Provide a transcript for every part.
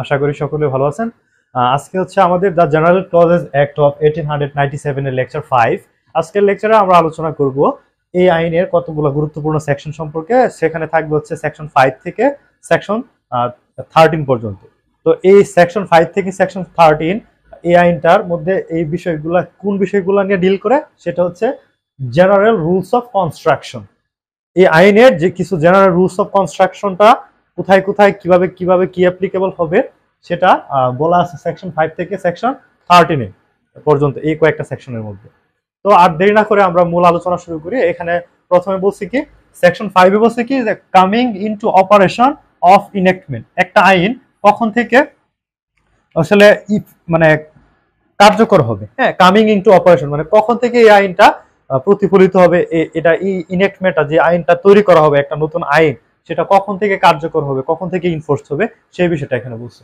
আশা করি সকলে ভালো আছেন। আজকে হচ্ছে আমাদের the general clauses act of 1897 এর লেকচার 5। আজকের লেকচারে আমরা আলোচনা করব এই আইনের কতগুলো গুরুত্বপূর্ণ সেকশন সম্পর্কে। সেখানে থাকবে হচ্ছে সেকশন 5 থেকে সেকশন 13 পর্যন্ত। তো এই সেকশন 5 থেকে সেকশন 13 এই আইনটার মধ্যে এই বিষয়গুলো কোন বিষয়গুলো নিয়ে ডিল করে সেটা হচ্ছে জেনারেল রুলস অফ কনস্ট্রাকশন। এই আইনের যে কিছু জেনারেল রুলস অফ কনস্ট্রাকশনটা কোথায় কোথায় কিভাবে কিভাবে কি অ্যাপ্লিকেবল হবে সেটা বলা আছে সেকশন 5 থেকে সেকশন 13 পর্যন্ত, এই কয়েকটা সেকশনের মধ্যে। তো আর দেরি না করে আমরা মূল আলোচনা শুরু করি। এখানে প্রথমে বলছি কি, সেকশন 5 এ বলছে কি যে কামিং ইনটু অপারেশন অফ ইনেক্টমেন্ট, একটা আইন কখন থেকে আসলে মানে কার্যকর হবে। হ্যাঁ, কামিং ইনটু অপারেশন মানে কখন থেকে এই আইনটা প্রতিফলিত হবে, এটা ইনেক্টমেন্টটা যে আইনটা তৈরি করা হবে, একটা নতুন আইন, সেটা কখন থেকে কার্যকর হবে, কখন থেকে ইনফোর্স হবে, সেই বিষয়টা এখানে বলছে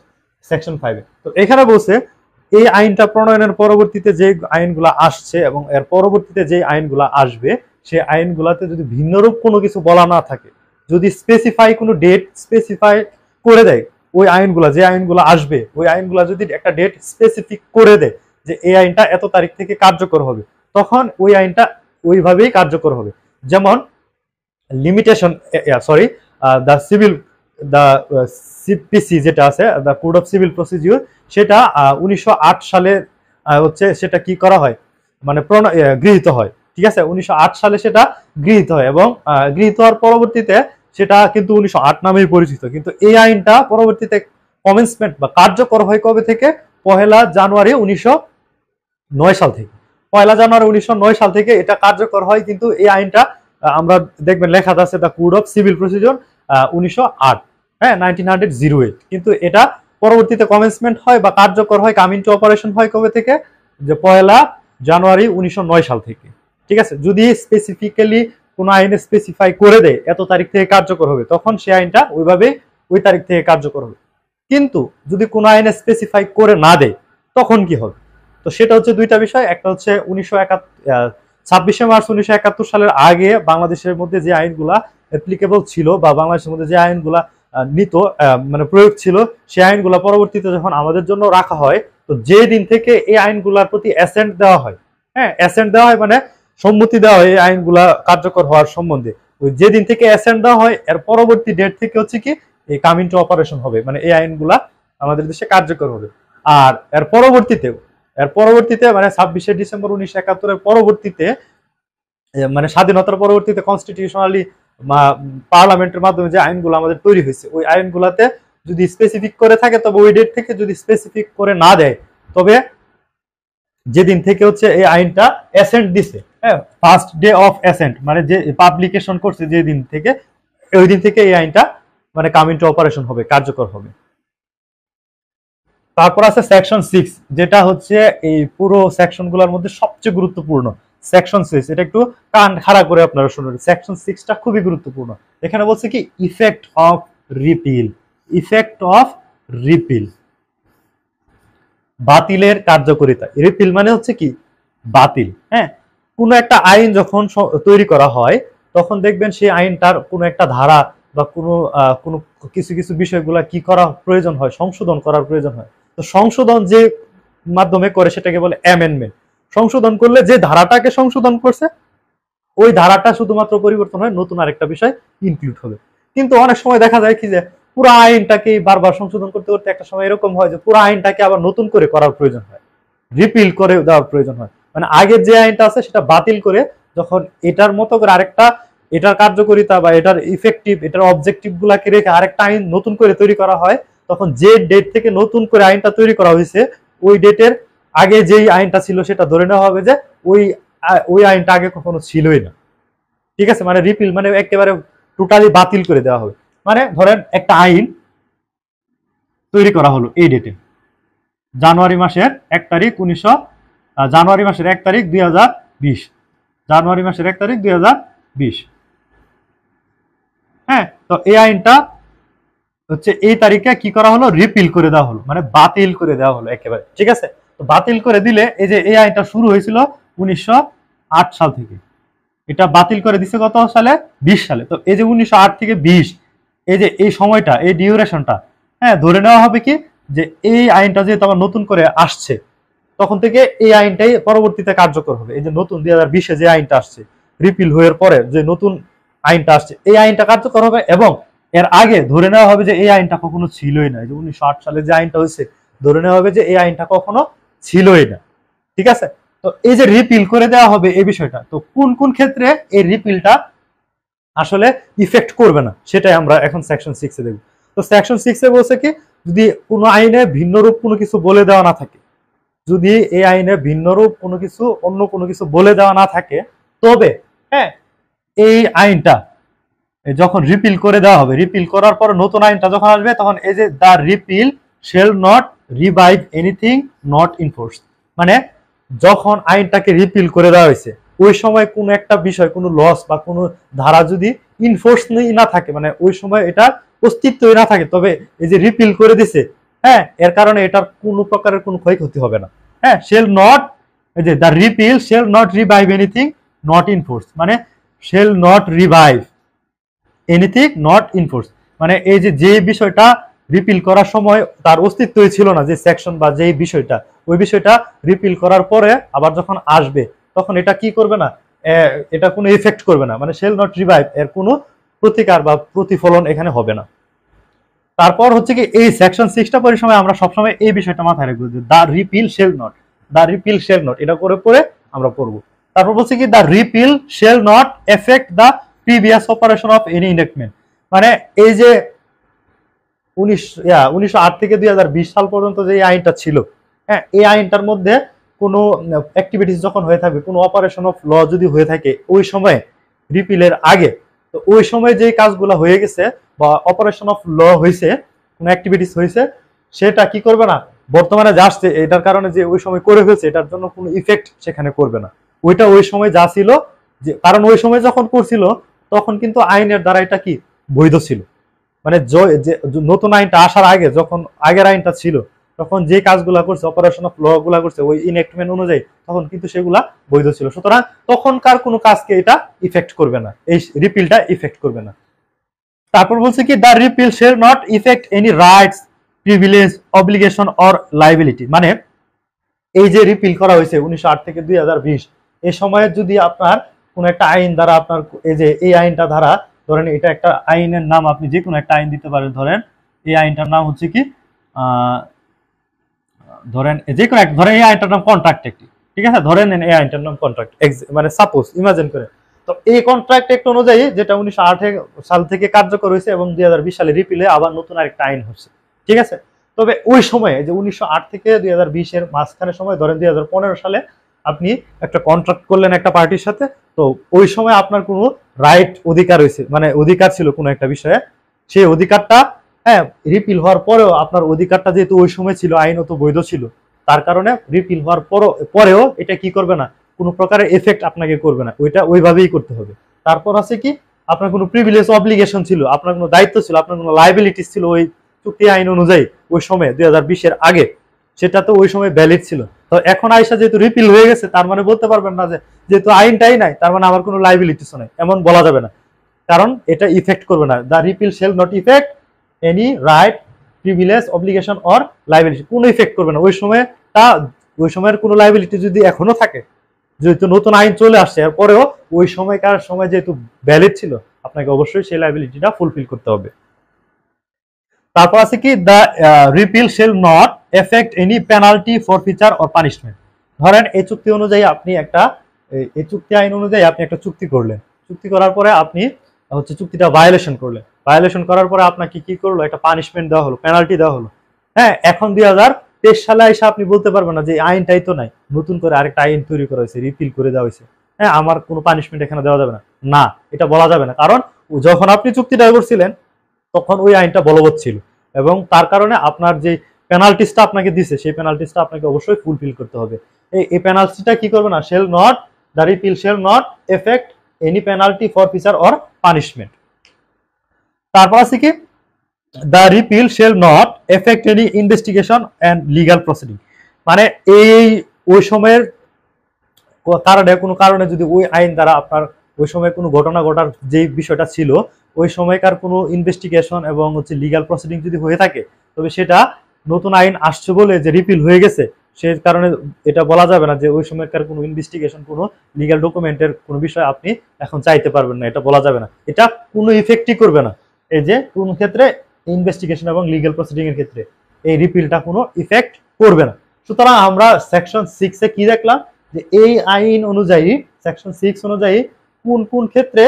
সেকশন 5 এ। তো এখানে বলছে এই আইনটা প্রণয়নের পরবর্তীতে যে আইনগুলা আসছে এবং এর পরবর্তীতে যে আইনগুলা আসবে, সেই আইনগুলাতে যদি ভিন্নরূপ কোনো কিছু বলা না থাকে, যদি স্পেসিফাই কোনো ডেট স্পেসিফাই করে দেয়, ওই আইনগুলা যে আইনগুলা আসবে ওই আইনগুলা যদি একটা ডেট স্পেসিফিক করে দেয় যে এই আইনটা এত তারিখ থেকে কার্যকর হবে, তখন ওই আইনটা ওইভাবেই কার্যকর হবে। যেমন limitation the civil the CPC যেটা আছে, the code of civil procedure, সেটা 1908 সালে হচ্ছে সেটা কি করা হয়, মানে গৃহীত হয়। ঠিক আছে, 1908 সালে সেটা গৃহীত হয় এবং গৃহীত হওয়ার পরবর্তীতে সেটা কিন্তু 1908 নামেই পরিচিত। কিন্তু এই আইনটা পরবর্তীতে কমেন্সমেন্ট বা কার্যকর হয় কবে থেকে? 1 জানুয়ারি 1909 সাল থেকে। 1 জানুয়ারি 1909 সাল থেকে এটা কার্যকর হয়। কিন্তু এই আইনটা আমরা দেখবেন লেখা আছে the code of civil procedure 1908, হ্যাঁ 1908। কিন্তু এটা পরবর্তীতে কমেন্সমেন্ট হয় বা কার্যকর হয়, কাম ইনটু অপারেশন হয় কবে থেকে? যে 1 জানুয়ারি 1909 সাল থেকে। ঠিক আছে, যদি স্পেসিফিক্যালি কোনো আইনে স্পেসিফাই করে দেয় এত তারিখ থেকে কার্যকর হবে, তখন সেই আইনটা ওইভাবেই ওই তারিখ থেকে কার্যকর হবে। কিন্তু যদি কোনো আইনে স্পেসিফাই করে না দেয় তখন কি হবে? তো সেটা হচ্ছে দুইটা বিষয়। একটা হচ্ছে 26শে মার্চ 1971 সালের আগে বাংলাদেশের মধ্যে যে আইনগুলা অ্যাপ্লিকেবল ছিল বা বাংলাদেশের মধ্যে যে আইনগুলা নিত মানে প্রয়োগ ছিল, সেই আইনগুলা পরবর্তীতে যখন আমাদের জন্য রাখা হয়, তো যে দিন থেকে এই আইনগুলার প্রতি অ্যাসেন্ট দেওয়া হয়, হ্যাঁ অ্যাসেন্ট দেওয়া হয় মানে সম্মতি দেওয়া হয় এই আইনগুলা কার্যকর হওয়ার সম্বন্ধে, ওই যেদিন থেকে অ্যাসেন্ট দেওয়া হয় এর পরবর্তী ডেট থেকে হচ্ছে কি এই কাম ইনটু অপারেশন হবে, মানে এই আইনগুলা আমাদের দেশে কার্যকর হবে। আর এর পরবর্তীতে মানে 26শে ডিসেম্বর 1971 এর পরবর্তীতে, মানে স্বাধীনতার পরবর্তীতে কনস্টিটিউশনালি পার্লামেন্টের মাধ্যমে যে আইনগুলো আমাদের তৈরি হয়েছে, ওই আইনগুলাতে যদি স্পেসিফিক করে থাকে তবে ওই ডেট থেকে, যদি স্পেসিফিক করে না দেয় তবে যেদিন থেকে হচ্ছে এই আইনটা অ্যাসেন্ট দিছে, হ্যাঁ ফার্স্ট ডে অফ অ্যাসেন্ট মানে যে পাবলিকেশন করছে যে দিন থেকে, ওই দিন থেকে এই আইনটা মানে কাম ইনটু অপারেশন হবে, কার্যকর হবে। তারপর আছে সেকশন 6, যেটা হচ্ছে এই পুরো সেকশনগুলোর মধ্যে সবচেয়ে গুরুত্বপূর্ণ। সেকশন 6 এটা একটু কান খাড়া করে আপনারা শুনুন। সেকশন 6টা খুবই গুরুত্বপূর্ণ। এখানে বলছে কি effect of repeal. Effect of repeal, বাতিলের কার্যকারিতা। রিপিল মানে হচ্ছে কি বাতিল। হ্যাঁ, কোনো একটা আইন যখন তৈরি করা হয় তখন দেখবেন সেই আইনটার কোনো একটা ধারা বা কোনো কিছু কিছু বিষয়গুলা কি করা প্রয়োজন হয়, সংশোধন করার প্রয়োজন হয়। তো সংশোধন যে মাধ্যমে করে সেটাকে বলে অ্যামেন্ডমেন্ট। সংশোধন করলে যে ধারাটাকে সংশোধন করছে ওই ধারাটা শুধুমাত্র পরিবর্তন হয়, নতুন আরেকটা বিষয় ইনক্লুড হবে। কিন্তু অনেক সময় দেখা যায় কি যে পুরো আইনটাকে বারবার সংশোধন করতে করতে একটা সময় এরকম হয় যে পুরো আইনটাকে আবার নতুন করে করার প্রয়োজন হয়, রিপিল করে দেওয়ার প্রয়োজন হয়। মানে আগের যে আইনটা আছে সেটা বাতিল করে যখন এটার মতো করে আরেকটা, এটার কার্যকারিতা বা এটার ইফেক্টিভ, এটার অবজেক্টিভ গুলাকে রেখে আরেকটা আইন নতুন করে তৈরি করা হয়, তখন যে ডেট থেকে নতুন করে আইনটা তৈরি করা হয়েছে ওই ডেটের আগে যেই আইনটা ছিল সেটা ধরে নেওয়া হবে যে ওই আইনটা আগে কখনো ছিলই না। ঠিক আছে, মানে রিপিল মানে একেবারে টোটালি বাতিল করে দেওয়া হবে। মানে ধরেন একটা আইন তৈরি করা হলো এই ডেটে, জানুয়ারি মাসের 1 তারিখ 2020, জানুয়ারি মাসের 1 তারিখ 2020। হ্যাঁ, তো এই আইনটা হচ্ছে এই তারিখে কি করা হলো, রিপিল করে দেওয়া হলো, মানে বাতিল করে দেওয়া হলো একেবারে। ঠিক আছে, তো বাতিল করে দিলে এই যে এই আইনটা শুরু হয়েছিল 1908 সাল থেকে, এটা বাতিল করে দিছে কত সালে? 20 সালে। তো এই যে 1908 থেকে 20, এই যে এই সময়টা, এই ডিউরেশনটা, হ্যাঁ ধরে নেওয়া হবে কি যে এই আইনটা যেহেতু আবার নতুন করে আসছে, তখন থেকে এই আইনটাই পরবর্তীতে কার্যকর হবে। এই যে নতুন 2020-এ যে আইনটা আসছে, রিপিল হওয়ার পরে যে নতুন আইনটা আসছে, এই আইনটা কার্যকর হবে। এবং এর আগে ধরে নেওয়া হবে যে এই আইনটা কখনো ছিলই না। এই যে 1908 সালে যে আইনটা হয়েছে, ধরে নেওয়া হবে যে এই আইনটা কখনো ছিলই না। ঠিক আছে? তো এই যে রিপিল করে দেওয়া হবে এই বিষয়টা, তো কোন কোন ক্ষেত্রে এই রিপিলটা আসলে ইফেক্ট করবে না সেটাই আমরা এখন সেকশন 6-এ দেখব। তো সেকশন 6-এ বলছে কি, যদি কোনো আইনে ভিন্নরূপ কোনো কিছু বলে দেওয়া না থাকে, যদি এই আইনে ভিন্নরূপ কোনো কিছু, অন্য কোনো কিছু বলে দেওয়া না থাকে, তবে হ্যাঁ এই আইনটা যখন রিপিল করে দেওয়া হবে, রিপিল করার পর নতুন আইনটা যখন আসবে, তখন এই যে the repeal shall not revive anything not enforced, মানে যখন আইনটাকে রিপিল করে দেওয়া হয়েছে ওই সময় কোনো একটা বিষয়, কোনো লস বা কোনো ধারা যদি ইনফোর্স না থাকে, মানে ওই সময় এটা অস্তিত্বই না থাকে, তবে এই যে রিপিল করে দিছে, হ্যাঁ, এর কারণে এটার কোনো প্রকারের কোনো ক্ষয়ক্ষতি হবে না। হ্যাঁ, শেল নট, এই যে the repeal shall not revive anything not enforce, মানে shall not revive anything not enforce, মানে এই যে যে বিষয়টা রিপিল করার সময় তার অস্তিত্বই ছিল না, যে সেকশন বা যে বিষয়টা, ওই বিষয়টা রিপিল করার পরে আবার যখন আসবে, তখন এটা কি করবে না, এটা কোনো ইফেক্ট করবে না, মানে শেল নট রিভাইভ, এর কোনো প্রতিকার বা প্রতিফলন এখানে হবে না। তারপর হচ্ছে কি, এই সেকশন 6টা পড়ার সময় আমরা সবসময় এই বিষয়টা মাথায় রাখবো যে the repeal shall not, the repeal shall not, এটা করে পরে আমরা পড়বো। তারপর বলছে কি, the repeal shall not affect the previous operation of any enactment, মানে এই যে 1908 থেকে 2020 সাল পর্যন্ত যে আইনটা ছিল, হ্যাঁ, এই আইনটার মধ্যে কোনো অ্যাক্টিভিটিস যখন হয়ে থাকবে, কোনো অপারেশন অফ ল যদি হয়ে থাকে ওই সময় রিপিলের আগে, তো ওই সময় যে কাজগুলো হয়ে গেছে বা অপারেশন অফ ল হয়েছে, কোনো অ্যাক্টিভিটিস হয়েছে, সেটা কি করবে না, বর্তমানে যা আসছে এটার কারণে যে ওই সময় করে ফেলছে এটার জন্য কোনো ইফেক্ট সেখানে করবে না। ওইটা ওই সময় যা ছিল, যে কারণ ওই সময় যখন করছিল তখন কিন্তু আইনের দ্বারা এটা কি বৈধ ছিল, মানে নতুন আইনটা আসার আগে যখন আগের আইনটা ছিল, তখন যে কাজগুলা করছে, অপারেশন অফ ল গুলা করছে ওই ইনএক্টমেন্ট অনুযায়ী, তখন কিন্তু সেগুলা বৈধ ছিল। সুতরাং তখনকার কোনো কাজকে এটা ইফেক্ট করবে না, এই রিপিলটা ইফেক্ট করবে না। তারপর বলছে কি, the repeal shall not affect any rights, privilege, obligation or liability, মানে এই যে রিপিল করা হয়েছে 1908 থেকে 2020, এই সময়ে যদি আপনার কোন একটা আইন দ্বারা আপনার এই যে এই আইনটা দ্বারা, ধরেন এটা একটা আইনের নাম, আপনি যে কোনো একটা আইন দিতে পারেন, ধরেন এই আইনটার নাম হচ্ছে কি, ধরেন যে কোনো এক, ধরেন এই আইনটার নাম কন্ট্রাক্ট অ্যাক্ট, ঠিক আছে, ধরেন এই আইনটার নাম কন্ট্রাক্ট, মানে সাপোজ ইমাজিন করে, তো এই কন্ট্রাক্ট অ্যাক্ট অনুযায়ী যেটা 1908 সাল থেকে কার্যকর হয়েছে এবং 2020 সালে রিপিলে আবার নতুন আরেকটা আইন হচ্ছে, ঠিক আছে। তবে ওই সময়ে যে 1908 থেকে 2020 এর মাঝখানে সময়, ধরেন 2015 সালে আপনি একটা কন্ট্রাক্ট করলেন একটা পার্টির সাথে, তো ওই সময় আপনার কোনো রাইট, অধিকার হয়েছে, মানে অধিকার ছিল কোনো একটা বিষয়ে, সেই অধিকারটা, হ্যাঁ, রিপিল হওয়ার পরেও আপনার অধিকারটা যেহেতু ওই সময় ছিল, আইনত বৈধ ছিল, তার কারণে রিপিল হওয়ার পরেও এটা কি করবে না, কোনো প্রকারের এফেক্ট আপনাকে করবে না, ওইটা ওইভাবেই করতে হবে। তারপর আছে কি, আপনার কোনো প্রিভিলেজ অব্লিগেশন ছিল, আপনার কোনো দায়িত্ব ছিল, আপনার কোনো লাইবিলিটিস ছিল ওই চুক্তি আইন অনুযায়ী ওই সময় 2020 এর আগে, সেটা তো ওই সময় ভ্যালিড ছিল। তো এখন আইসা যেহেতু রিপিল হয়ে গেছে, তার মানে বলতে পারবেন না যে যেহেতু আইনটাই নাই তার মানে আমার কোনো লাইবিলিটিসও নাই, এমন বলা যাবে না, কারণ এটা ইফেক্ট করবে না। The repeal shall not affect any right, privilege, obligation or liability, কোনো ইফেক্ট করবে না। ওই সময়ের কোনো লাইবিলিটি যদি এখনো থাকে, যেহেতু নতুন আইন চলে আসছে এরপরেও ওই সময়কার সময় যেহেতু ভ্যালিড ছিল, আপনাকে অবশ্যই সেই লাইবিলিটিটা ফুলফিল করতে হবে। তারপর আছে কি, the repeal shall not affect any penalty, forfeiture or punishment, ধরেন এই চুক্তি অনুযায়ী আপনি একটা, এই চুক্তি আইন অনুযায়ী আপনি একটা চুক্তি করলেন, চুক্তি করার পরে আপনি হচ্ছে চুক্তিটা ভায়োলেশন করলেন, ভায়োলেশন করার পরে আপনাকে কি করলো, একটা পানিশমেন্ট দেওয়া হলো, পেনাল্টি দেওয়া হলো, হ্যাঁ। এখন 2023 সালে এসে আপনি বলতে পারবেন না যে আইনটাই তো নাই, নতুন করে আরেকটা আইন তৈরি করা হয়েছে, রিপিল করে দেওয়া হয়েছে, হ্যাঁ, আমার কোনো পানিশমেন্ট এখানে দেওয়া যাবে না, না, এটা বলা যাবে না, কারণ যখন আপনি চুক্তিটা করছিলেন তখন ওই আইনটা বলবৎ ছিল, এবং তার কারণে আপনার যে পেনাল্টিসটা আপনাকে দিছে, সেই পেনাল্টিসটা আপনাকে অবশ্যই ফুলফিল করতে হবে। এই পেনাল্টিটা কি করবে না, shall not, the repeal shall not affect any penalty, forfeiture or punishment. তারপর আছে কি, the repeal shall not affect any investigation and legal proceeding, মানে এই ওই সময়ের কারণে, কোনো কারণে যদি ওই আইন দ্বারা আপনার ওই সময় কোনো ঘটনা ঘটার যে বিষয়টা ছিল, ওই সময়কার কোনো ইনভেস্টিগেশন এবং হচ্ছে লিগাল প্রসিডিং যদি হয়ে থাকে, তবে সেটা নতুন আইন আসছে বলে যে রিপিল হয়ে গেছে সেই কারণে এটা বলা যাবে না যে ওই সময়কার কোনো ইনভেস্টিগেশন কোনো লিগ্যাল ডকুমেন্টের কোনো বিষয় আপনি এখন চাইতে পারবেন না, এটা বলা যাবে না। এটা কোনো ইফেক্টই করবে না এই যে কোন ক্ষেত্রে ইনভেস্টিগেশন এবং লিগ্যাল প্রসিডিং এর ক্ষেত্রে এই রিপিলটা কোনো ইফেক্ট করবে না। সুতরাং আমরা সেকশন 6 এ কি দেখলাম যে এই আইন অনুযায়ী সেকশন 6 অনুযায়ী কোন কোন ক্ষেত্রে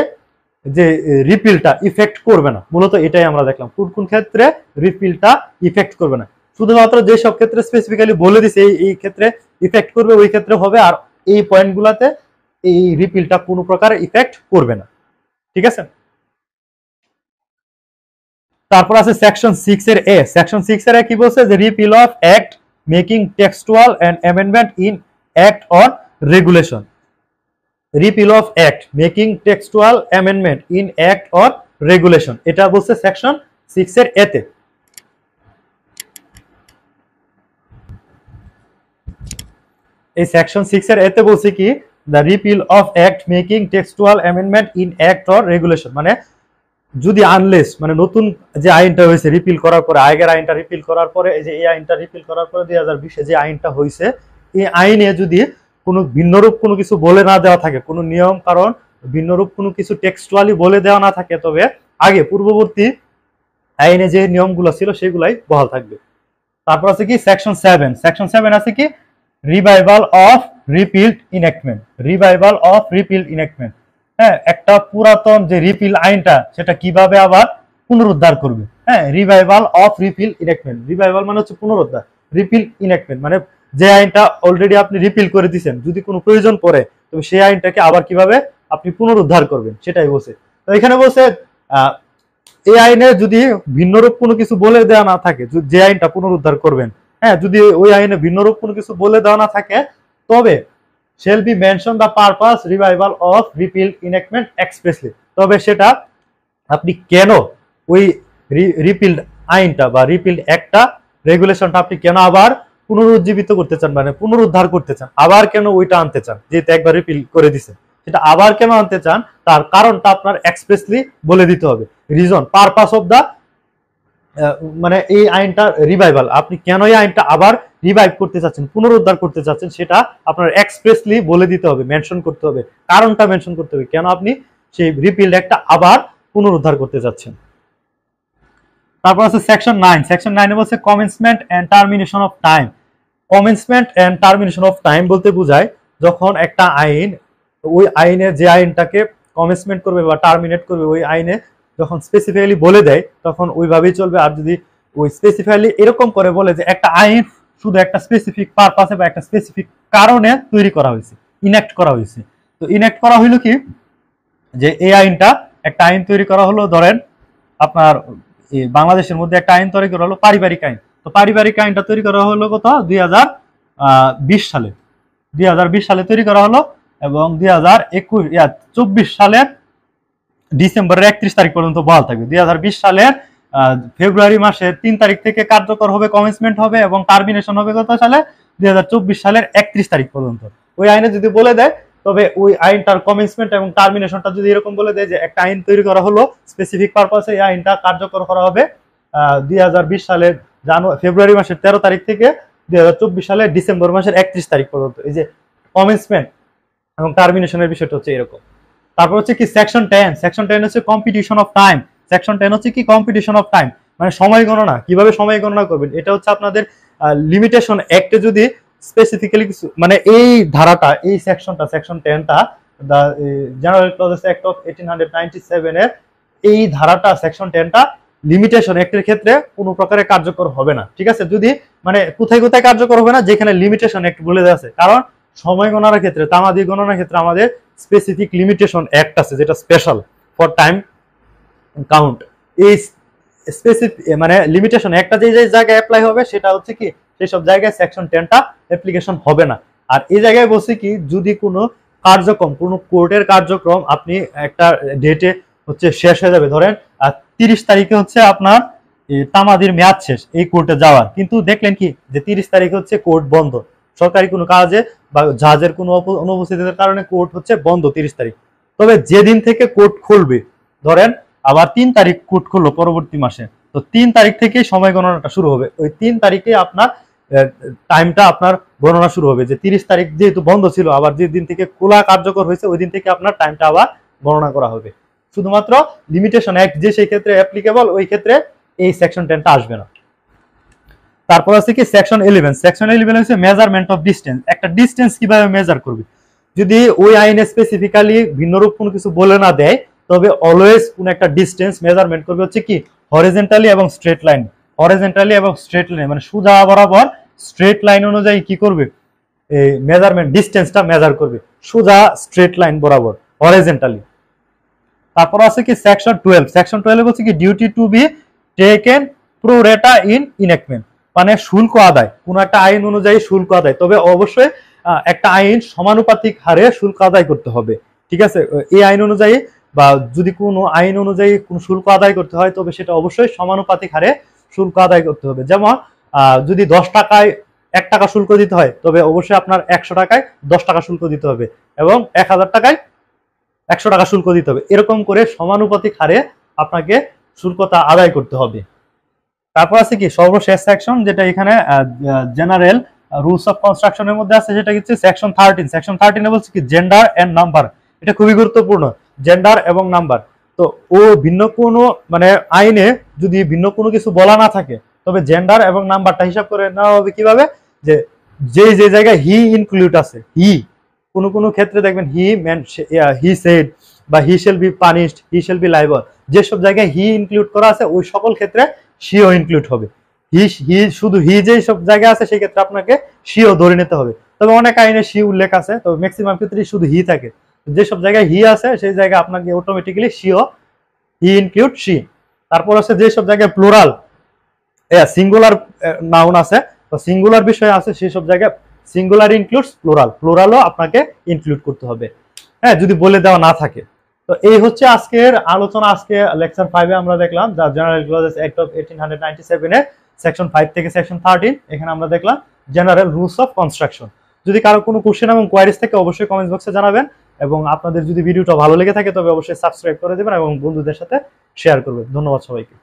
যে রিপিলটা ইফেক্ট করবে না, মূলত এটাই আমরা দেখলাম কোন কোন ক্ষেত্রে রিপিলটা ইফেক্ট করবে না। শুধুমাত্র যেসব ক্ষেত্রে স্পেসিফিক্যালি বলে দিছে এই ক্ষেত্রে ইফেক্ট করবে ওই ক্ষেত্রে হবে, আর এই পয়েন্টগুলোতে এই রিপিলটা কোনো প্রকার ইফেক্ট করবে না। ঠিক আছে, তারপর আছে সেকশন 6 এর এ। সেকশন 6 এর কি বলছে যে repeal of act making textual and amendment in act or regulation. Repeal of act making textual amendment in act or regulation, এটা বলছে সেকশন 6 এর এতে। এই সেকশন 6 এর এতে বলছে কি the repeal of act making textual amendment in act or regulation, মানে যদি আনলেস মানে নতুন যে আইনটা হয়েছে রিপিল করার পরে, আগের আইনটা রিপিল করার পরে এই যে এই আইনটা রিপিল করার পরে 2020 যে আইনটা হয়েছে এই আইনে যদি কোনো ভিন্নরূপ কোনো কিছু বলে না দেওয়া থাকে, কোনো নিয়ম কারণ ভিন্নরূপ কোনো কিছু টেক্সটুয়ালি বলে দেওয়া না থাকে, তবে আগে পূর্ববর্তী আইনে যে নিয়মগুলো ছিল সেগুলাই বহাল থাকবে। তারপর আছে কি সেকশন 7। সেকশন 7 আছে কি রিভাইভাল অফ রিপিলড ইনঅ্যাক্টমেন্ট। রিভাইভাল অফ রিপিলড ইনঅ্যাক্টমেন্ট, হ্যাঁ, একটা পুরাতন যে রিপিল আইনটা সেটা কিভাবে আবার পুনরুদ্ধার করবে। হ্যাঁ, রিভাইভাল অফ রিপিল ইনঅ্যাক্টমেন্ট, রিভাইভাল মানে হচ্ছে পুনরুদ্ধার, রিপিল ইনঅ্যাক্টমেন্ট মানে যে আইনটা অলরেডি আপনি রিপিল করে দিয়েছেন যদি কোনো প্রয়োজন পড়ে তবে সেই আইনটাকে আবার কিভাবে আপনি পুনরুদ্ধার করবেন সেটাই বলছে। তো এখানে বলছে এই আইনে যদি ভিন্নরূপ কোনো কিছু বলে দেওয়া না থাকে, যে আইনটা পুনরুদ্ধার করবেন, হ্যাঁ, যদি ওই আইনে ভিন্নরূপ কোনো কিছু বলে দেওয়া না থাকে তবে shall be mention the purpose revival of repealed enactment expressly, তবে সেটা আপনি কেন ওই রিপিলড আইনটা বা রিপিলড একটা রেগুলেশনটা আপনি কেন আবার পুনরুজ্জীবিত করতে চান, মানে পুনরুদ্ধার করতে চান, আবার কেন ওইটা আনতে চান, যেহেতু একবার রিপিল করে দিছে সেটা আবার কেন আনতে চান তার কারণটা আপনার এক্সপ্রেসলি বলে দিতে হবে। রিজন পারপাস অফ দা মানে এই আইনটা রিভাইভাল, আপনি কেন এই আইনটা আবার রিভাইভ করতে চাচ্ছেন, পুনরুদ্ধার করতে চাচ্ছেন, সেটা আপনার এক্সপ্রেসলি বলে দিতে হবে, মেনশন করতে হবে, কারণটা মেনশন করতে হবে কেন আপনি সেই রিপিল একটা আবার পুনরুদ্ধার করতে চাচ্ছেন। তারপর আছে সেকশন 9। সেকশন 9 এ বলছে commencement and termination of time. Commencement and termination of time বলতে বোঝায় যখন একটা আইন ওই আইনে যে আইনটাকে কমেন্সমেন্ট করবে বা টার্মিনেট করবে ওই আইনে যখন স্পেসিফিক্যালি বলে দেয় তখন ওইভাবেই চলবে। আর যদি ওই স্পেসিফিক্যালি এরকম করে বলে যে একটা আইন শুধু একটা স্পেসিফিক পারপাসে বা একটা স্পেসিফিক কারণে তৈরি করা হয়েছে, ইনঅ্যাক্ট করা হয়েছে, তো ইনঅ্যাক্ট করা হইলো কি যে এই আইনটা একটা আইন তৈরি করা হলো, ধরেন আপনার বাংলাদেশের মধ্যে একটা আইন তৈরি করা হলো পারিবারিক আইন, তো পারিবারিক আইনটা তৈরি করা হলো কত 2020 সালে, 2020 সালে তৈরি করা হলো এবং 2024 সালের ডিসেম্বরের 31 তারিখ পর্যন্ত বহাল থাকবে। 2020 সালের ফেব্রুয়ারি মাসের 3 তারিখ থেকে কার্যকর হবে, কমেন্সমেন্ট হবে এবং টার্মিনেশন হবে কত সালে 2024 সালের 31 তারিখ পর্যন্ত। ওই আইনে যদি বলে দেয় তবে ওই আইনটার কমেন্সমেন্ট এবং টার্মিনেশনটা যদি এরকম বলে দেয় যে একটা আইন তৈরি করা হলো স্পেসিফিক পারপাসে, এই আইনটা কার্যকর করা হবে 2020 সালের ফেব্রুয়ারি মাসের 13 তারিখ থেকে 2024 সালের ডিসেম্বর মাসের 31 তারিখ পর্যন্ত, এই যে কমেন্সমেন্ট এবং টার্মিনেশনের বিষয়টা হচ্ছে এরকম। তারপর হচ্ছে কি সেকশন 10। সেকশন 10 হচ্ছে কম্পিটিশন অফ টাইম। সেকশন 10 হচ্ছে কি কম্পিটিশন অফ টাইম, মানে সময় গণনা, কিভাবে সময় গণনা করবেন। এটা হচ্ছে আপনাদের লিমিটেশন অ্যাক্টে যদি স্পেসিফিক্যালি কিছু মানে এই ধারাটা, এই সেকশনটা, সেকশন 10টা দা জেনারেল ক্লজেস অ্যাক্ট অফ 1897 এর এই ধারাটা, সেকশন 10টা লিমিটেশন অ্যাক্টের ক্ষেত্রে কোনো প্রকারে কার্যকর হবে না। ঠিক আছে, যদি মানে কোথায় কোথায় কার্যকর হবে না, যেখানে লিমিটেশন অ্যাক্ট বলে দেওয়া আছে, কারণ সময় গণনার ক্ষেত্রে, তামাদি গণনার ক্ষেত্রে আমাদের স্পেসিফিক লিমিটেশন অ্যাক্ট আছে যেটা স্পেশাল ফর টাইম কাউন্ট। এই স্পেসিফিক মানে লিমিটেশন একটা যে যে জায়গায় অ্যাপ্লাই হবে সেটা হচ্ছে কি সেই সব জায়গায় সেকশন 10টা অ্যাপ্লিকেশন হবে না। আর এই জায়গায় বলছি কি যদি কোনো কার্যক্রম, কোনো কোর্টের কার্যক্রম আপনি একটা ডেটে হচ্ছে শেষ হয়ে যাবে, ধরেন 30 তারিখে হচ্ছে আপনার তামাদির মেয়াদ শেষ এই কোর্টে যাওয়ার, কিন্তু দেখলেন কি যে 30 তারিখে হচ্ছে কোর্ট বন্ধ, সরকারি কোনো কাজে বা জাজের কোনো অনুপস্থিতির কারণে কোর্ট হচ্ছে বন্ধ 30 তারিখ, তবে যেদিন থেকে কোর্ট খুলবে, ধরেন আবার 3 তারিখ কোর্ট খুললো পরবর্তী মাসে, তো 3 তারিখ থেকে সময় গণনাটা শুরু হবে। ওই 3 তারিখে আপনার টাইমটা আপনার গণনা শুরু হবে, যে 30 তারিখ যেহেতু বন্ধ ছিল, আবার যে দিন থেকে খোলা কার্যকর হয়েছে ওই দিন থেকে আপনার টাইমটা আবার গণনা করা হবে। শুধুমাত্র লিমিটেশন অ্যাক্ট যে সেই ক্ষেত্রে অ্যাপ্লিকেবল, ওই ক্ষেত্রে এই সেকশন 10টা আসবে না। তারপর আছে কি সেকশন 11। সেকশন 11 হচ্ছে মেজারমেন্ট অফ ডিসটেন্স। একটা ডিসটেন্স কিভাবে মেজার করবে, যদি ওই আইনে স্পেসিফিক্যালি ভিন্নরূপ কোনো কিছু বলে না দেয়, তবে অলওয়েজ কোন একটা ডিসটেন্স মেজারমেন্ট করবে হচ্ছে কি হরিজন্টালি এবং স্ট্রেট লাইন। হরিজন্টালি এবং স্ট্রেট লাইন মানে সোজা বরাবর স্ট্রেট লাইন অনুযায়ী কি করবে, এই মেজারমেন্ট ডিসটেন্সটা মেজার করবে সোজা স্ট্রেট লাইন বরাবর হরিজন্টালি। তারপর আছে কি সেকশন 12। সেকশন 12 হচ্ছে কি duty to be taken pro rata in enactment, মানে শুল্ক আদায়, কোন একটা আইন অনুযায়ী শুল্ক আদায়, তবে অবশ্যই একটা আইন সমানুপাতিক হারে শুল্ক আদায় করতে হবে। ঠিক আছে, এই আইন অনুযায়ী বা যদি কোনো আইন অনুযায়ী কোন শুল্ক আদায় করতে হয়, তবে সেটা অবশ্যই সমানুপাতিক হারে শুল্ক আদায় করতে হবে। যেমন যদি 10 টাকায় 1 টাকা শুল্ক দিতে হয়, তবে অবশ্যই আপনার 100 টাকায় 10 টাকা শুল্ক দিতে হবে, এবং 1000 টাকায় 100 টাকা শুল্ক দিতে হবে। এরকম করে সমানুপাতিক হারে আপনাকে শুল্কটা আদায় করতে হবে। তারপর আছে কি সর্বশেষ সেকশন, যেটা এখানে জেনারেল রুলস অফ কনস্ট্রাকশনের মধ্যে আছে, সেটা হচ্ছে সেকশন 13। সেকশন 13 এ বলছে কি জেন্ডার এন্ড নাম্বার। এটা খুবই গুরুত্বপূর্ণ, জেন্ডার এবং নাম্বার। তো ও ভিন্ন কোনো মানে আইনে যদি ভিন্ন কোনো কিছু বলা না থাকে, তবে জেন্ডার এবং নাম্বারটা হিসাব করে নেওয়া হবে কিভাবে, যে যে জায়গায় হি ইনক্লুড আছে, হি কোন কোন ক্ষেত্রে দেখবেন হি সেড বা he shall be punished, he shall be liable, যেসব জায়গায় হি ইনক্লুড করা আছে ওই সকল ক্ষেত্রে শিও ইনক্লুড হবে। শুধু হি যে সব জায়গায় আছে সেই ক্ষেত্রে আপনাকে শিও ধরে নিতে হবে। তবে অনেক আইনে শি উল্লেখ আছে, তবে ম্যাক্সিমাম ক্ষেত্রে শুধু হি থাকে। যেসব জায়গায় হি আছে সেই জায়গায় আপনাকে অটোমেটিক্যালি শিও, হি ইনক্লুড শি। তারপর আছে যেসব জায়গায় প্লুরাল সিঙ্গুলার নাউন আছে বা সিঙ্গুলার বিষয় আছে, সেই সব জায়গায় সিঙ্গুলার ইনক্লুডস প্লুরাল, প্লুরালও আপনাকে ইনক্লুড করতে হবে, হ্যাঁ, যদি বলে দেওয়া না থাকে। তো এই হচ্ছে আজকের আলোচনা। আজকে লেকচার 5 এ আমরা দেখলাম the general clauses act of 1897 এর সেকশন 5 থেকে সেকশন 13। এখানে আমরা দেখলাম জেনারেল রুলস অফ কনস্ট্রাকশন। যদি কারো কোনো কোশ্চেন এবং কোয়ারিজ থাকে অবশ্যই কমেন্ট বক্সে জানাবেন, এবং আপনাদের যদি ভিডিওটা ভালো লেগে থাকে তবে অবশ্যই সাবস্ক্রাইব করে দেবেন এবং বন্ধুদের সাথে শেয়ার করবেন। ধন্যবাদ সবাইকে।